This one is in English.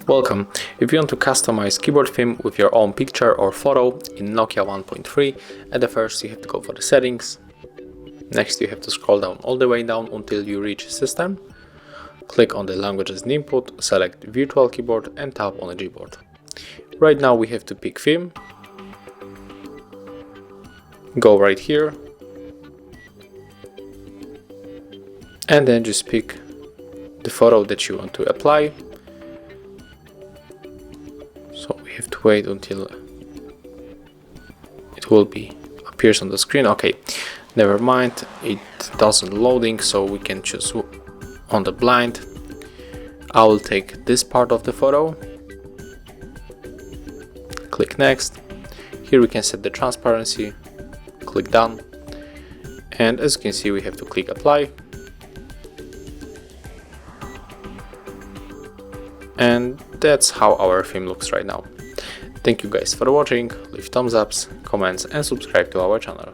Welcome! If you want to customize keyboard theme with your own picture or photo in Nokia 1.3, at the first you have to go for the settings. Next you have to scroll down all the way down until you reach system. Click on the languages and input, select virtual keyboard and tap on the Gboard. Right now we have to pick theme. Go right here. And then just pick the photo that you want to apply. So we have to wait until it will appears on the screen. Okay, never mind, it doesn't loading, so we can choose on the blind. I will take this part of the photo. Click next. Here we can set the transparency. Click done. And as you can see, we have to click apply. And that's how our theme looks right now. Thank you guys for watching, leave thumbs ups, comments and subscribe to our channel.